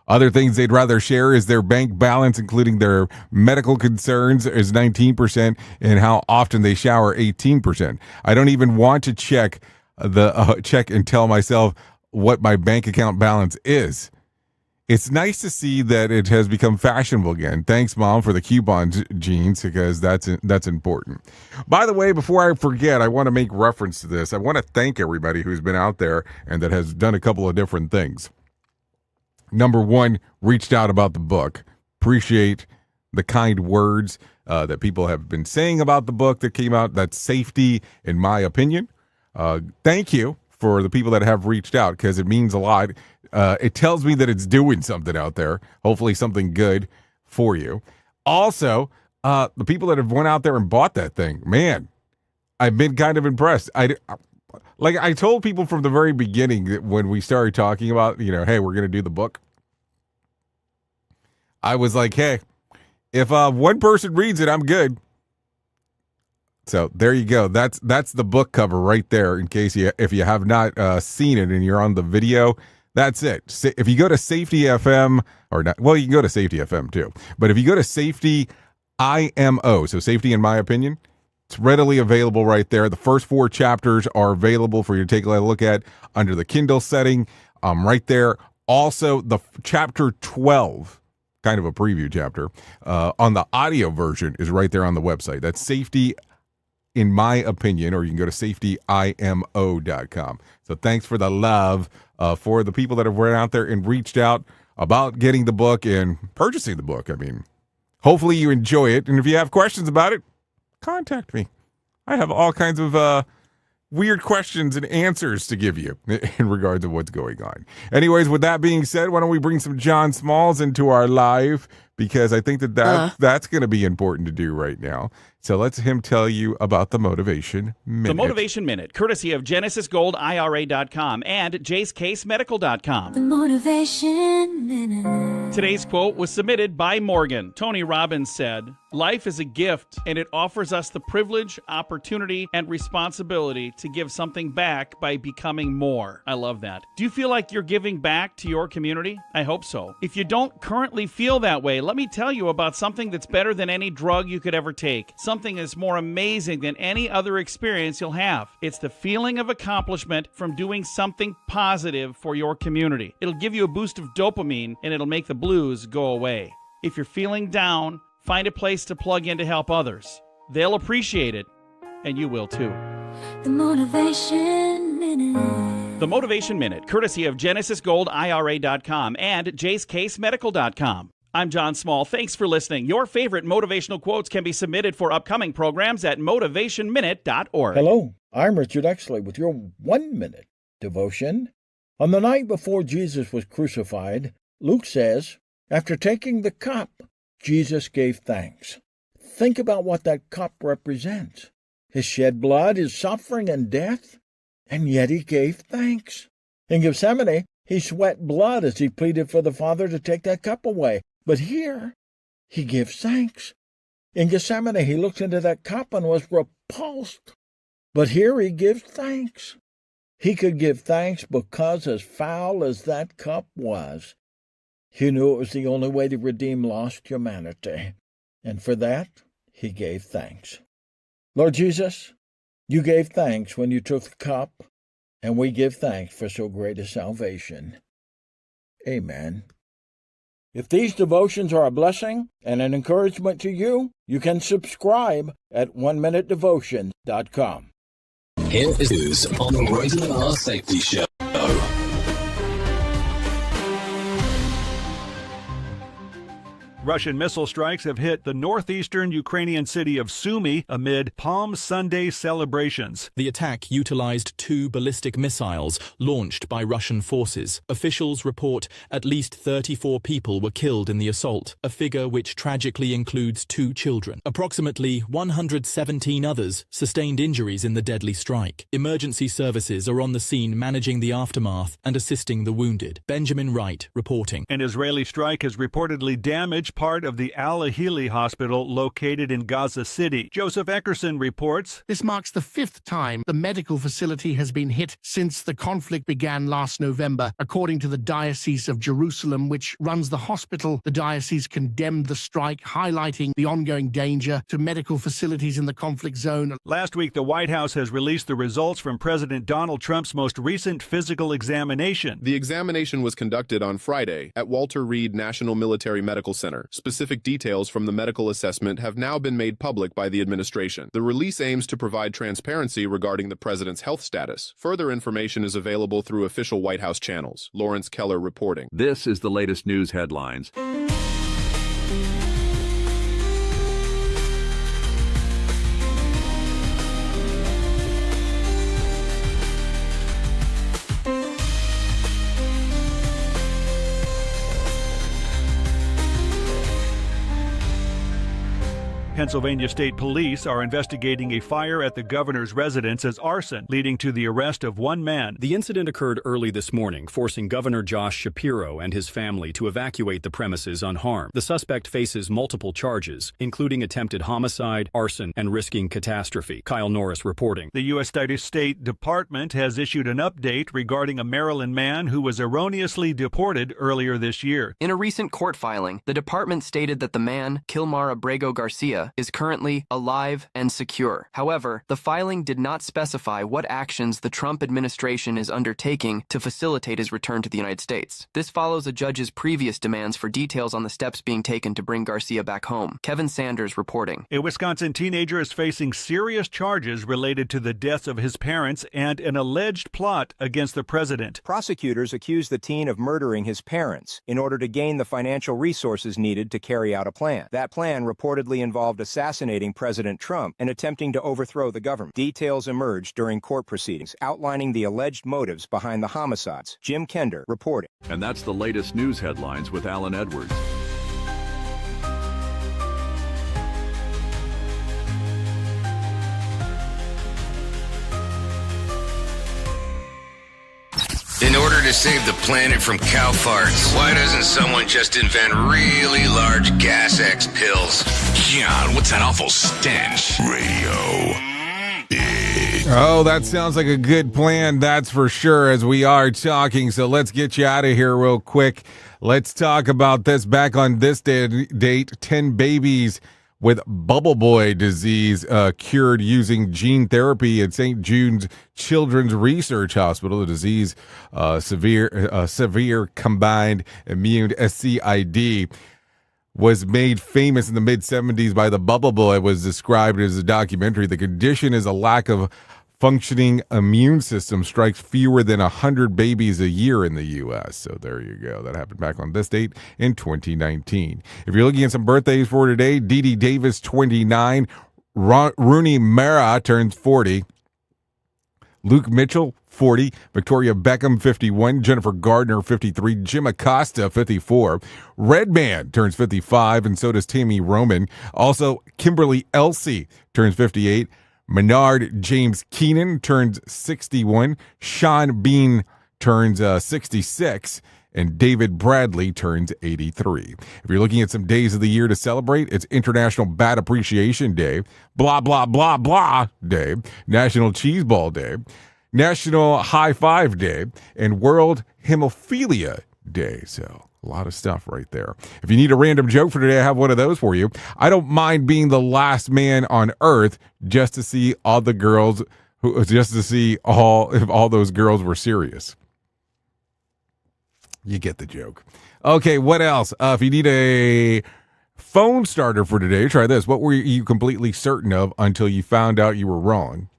[SPEAKER 5] Other things they'd rather share is their bank balance, including their medical concerns, is 19%, and how often they shower, 18%. I don't even want to check and tell myself what my bank account balance is. It's nice to see that it has become fashionable again. Thanks, Mom, for the coupons, jeans, because that's important. By the way, before I forget, I want to make reference to this. I want to thank everybody who's been out there and that has done a couple of different things. Number one, reached out about the book. Appreciate the kind words that people have been saying about the book that came out. That's safety, in my opinion. Thank you for the people that have reached out, because it means a lot. It tells me that it's doing something out there, hopefully something good for you. Also, the people that have went out there and bought that thing, man, I've been kind of impressed. I told people from the very beginning that when we started talking about, hey, we're going to do the book, I was like, hey, if one person reads it, I'm good. So there you go. That's the book cover right there. In case if you have not seen it and you're on the video, that's it. If you go to Safety FM or not, well, you can go to Safety FM too. But if you go to Safety IMO, so Safety in My Opinion, it's readily available right there. The first 4 chapters are available for you to take a look at under the Kindle setting, right there. Also, the chapter 12, kind of a preview chapter, on the audio version is right there on the website. That's Safety in My Opinion, or you can go to safetyimo.com. So thanks for the love for the people that have went out there and reached out about getting the book and purchasing the book. I mean, hopefully you enjoy it. And if you have questions about it, contact me. I have all kinds of weird questions and answers to give you in regard to what's going on. Anyways, with that being said, why don't we bring some John Smalls into our live, because I think that's going to be important to do right now. So let's him tell you about the Motivation Minute.
[SPEAKER 20] The Motivation Minute, courtesy of GenesisGoldIRA.com and JaceCaseMedical.com.
[SPEAKER 21] The Motivation Minute.
[SPEAKER 20] Today's quote was submitted by Morgan. Tony Robbins said, "Life is a gift, and it offers us the privilege, opportunity, and responsibility to give something back by becoming more." I love that. Do you feel like you're giving back to your community? I hope so. If you don't currently feel that way, let me tell you about something that's better than any drug you could ever take. Something that's more amazing than any other experience you'll have. It's the feeling of accomplishment from doing something positive for your community. It'll give you a boost of dopamine, and it'll make the blues go away. If you're feeling down, find a place to plug in to help others. They'll appreciate it, and you will too.
[SPEAKER 21] The Motivation Minute.
[SPEAKER 20] The Motivation Minute, courtesy of GenesisGoldIRA.com and JaceCaseMedical.com. I'm John Small. Thanks for listening. Your favorite motivational quotes can be submitted for upcoming programs at motivationminute.org.
[SPEAKER 22] Hello, I'm Richard Exley with your 1-minute devotion. On the night before Jesus was crucified, Luke says, after taking the cup, Jesus gave thanks. Think about what that cup represents. His shed blood, his suffering and death, and yet he gave thanks. In Gethsemane, he sweat blood as he pleaded for the Father to take that cup away. But here, he gives thanks. In Gethsemane, he looked into that cup and was repulsed. But here he gives thanks. He could give thanks because, as foul as that cup was, he knew it was the only way to redeem lost humanity. And for that, he gave thanks. Lord Jesus, you gave thanks when you took the cup, and we give thanks for so great a salvation. Amen. If these devotions are a blessing and an encouragement to you, you can subscribe at oneminutedevotion.com.
[SPEAKER 13] Here is news on the Rated R Safety Show.
[SPEAKER 23] Russian missile strikes have hit the northeastern Ukrainian city of Sumy amid Palm Sunday celebrations.
[SPEAKER 24] The attack utilized 2 ballistic missiles launched by Russian forces. Officials report at least 34 people were killed in the assault, a figure which tragically includes 2 children. Approximately 117 others sustained injuries in the deadly strike. Emergency services are on the scene managing the aftermath and assisting the wounded. Benjamin Wright reporting.
[SPEAKER 23] An Israeli strike has reportedly damaged part of the Al-Ahili hospital located in Gaza City. Joseph Eckerson reports.
[SPEAKER 25] This marks the 5th time the medical facility has been hit since the conflict began last November. According to the Diocese of Jerusalem, which runs the hospital, the diocese condemned the strike, highlighting the ongoing danger to medical facilities in the conflict zone.
[SPEAKER 23] Last week, the White House has released the results from President Donald Trump's most recent physical examination.
[SPEAKER 26] The examination was conducted on Friday at Walter Reed National Military Medical Center. Specific details from the medical assessment have now been made public by the administration. The release aims to provide transparency regarding the president's health status. Further information is available through official White House channels. Lawrence Keller reporting.
[SPEAKER 27] This is the latest news headlines.
[SPEAKER 23] Pennsylvania State Police are investigating a fire at the governor's residence as arson, leading to the arrest of one man.
[SPEAKER 3] The incident occurred early this morning, forcing Governor Josh Shapiro and his family to evacuate the premises unharmed. The suspect faces multiple charges, including attempted homicide, arson, and risking catastrophe. Kyle Norris reporting.
[SPEAKER 23] The U.S. State Department has issued an update regarding a Maryland man who was erroneously deported earlier this year.
[SPEAKER 7] In a recent court filing, the department stated that the man, Kilmar Abrego Garcia, is currently alive and secure. However, the filing did not specify what actions the Trump administration is undertaking to facilitate his return to the United States. This follows a judge's previous demands for details on the steps being taken to bring Garcia back home. Kevin Sanders reporting.
[SPEAKER 23] A Wisconsin teenager is facing serious charges related to the deaths of his parents and an alleged plot against the president.
[SPEAKER 8] Prosecutors accuse the teen of murdering his parents in order to gain the financial resources needed to carry out a plan. That plan reportedly involved assassinating President Trump and attempting to overthrow the government. Details emerged during court proceedings outlining the alleged motives behind the homicides. Jim Kender reporting.
[SPEAKER 27] And that's the latest news headlines with Alan Edwards.
[SPEAKER 19] In order to save the planet from cow farts, why doesn't someone just invent really large Gas X pills?
[SPEAKER 4] John, what's that awful stench? Radio.
[SPEAKER 5] Oh, that sounds like a good plan, that's for sure, as we are talking. So let's get you out of here real quick. Let's talk about this. Back on this date, 10 babies with bubble boy disease cured using gene therapy at St. Jude's Children's Research Hospital. The disease, severe combined immune SCID, was made famous in the mid-'70s by the bubble boy. It was described as a documentary. The condition is a lack of functioning immune system, strikes fewer than 100 babies a year in the U.S. So there you go. That happened back on this date in 2019. If you're looking at some birthdays for today, Dee Dee Davis, 29. Rooney Mara turns 40. Luke Mitchell, 40. Victoria Beckham, 51. Jennifer Gardner, 53. Jim Acosta, 54. Redman turns 55, and so does Tammy Roman. Also, Kimberly Elsey turns 58. Menard James Keenan turns 61. Sean Bean turns 66. And David Bradley turns 83. If you're looking at some days of the year to celebrate, it's International Bat Appreciation Day, blah, blah, blah, blah Day, National Cheese Ball Day, National High Five Day, and World Hemophilia Day. So a lot of stuff right there. If you need a random joke for today, I have one of those for you. I don't mind being the last man on earth just to see all the girls, just to see if all those girls were serious. You get the joke. Okay, what else? If you need a phone starter for today, try this. What were you completely certain of until you found out you were wrong?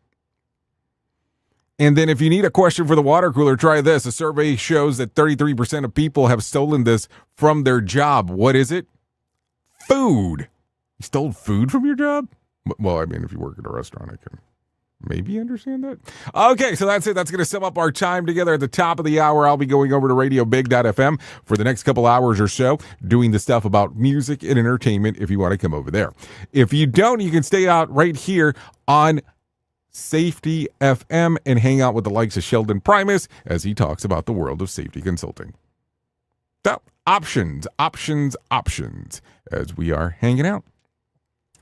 [SPEAKER 5] And then if you need a question for the water cooler, try this. A survey shows that 33% of people have stolen this from their job. What is it? Food. You stole food from your job? Well, I mean, if you work at a restaurant, I can maybe understand that. Okay, so that's it. That's going to sum up our time together. At the top of the hour, I'll be going over to RadioBig.fm for the next couple hours or so, doing the stuff about music and entertainment if you want to come over there. If you don't, you can stay out right here on Safety FM and hang out with the likes of Sheldon Primus as he talks about the world of safety consulting. So, options as we are hanging out.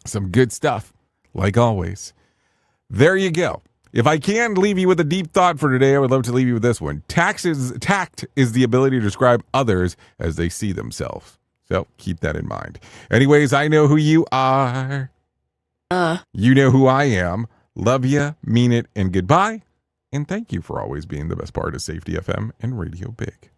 [SPEAKER 5] Some good stuff, like always. There you go. If I can leave you with a deep thought for today, I would love to leave you with this one. Tact is the ability to describe others as they see themselves. So keep that in mind. Anyways, I know who you are. You know who I am. Love you, mean it, and goodbye. And thank you for always being the best part of Safety FM and Radio Big.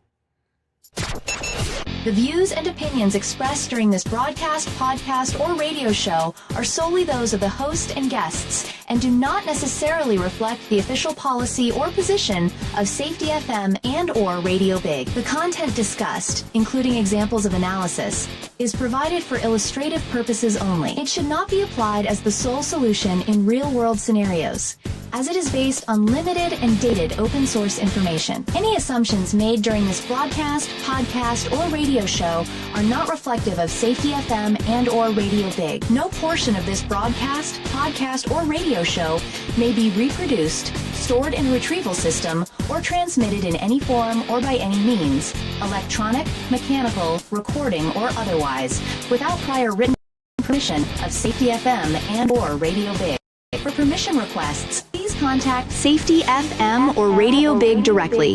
[SPEAKER 9] The views and opinions expressed during this broadcast, podcast, or radio show are solely those of the host and guests and do not necessarily reflect the official policy or position of Safety FM and or Radio Big. The content discussed, including examples of analysis, is provided for illustrative purposes only. It should not be applied as the sole solution in real-world scenarios. as it is based on limited and dated open source information. Any assumptions made during this broadcast, podcast, or radio show are not reflective of Safety FM and or Radio Big. No portion of this broadcast, podcast, or radio show may be reproduced, stored in a retrieval system, or transmitted in any form or by any means, electronic, mechanical, recording, or otherwise, without prior written permission of Safety FM and or Radio Big. For permission requests, please contact Safety FM or Radio Big directly.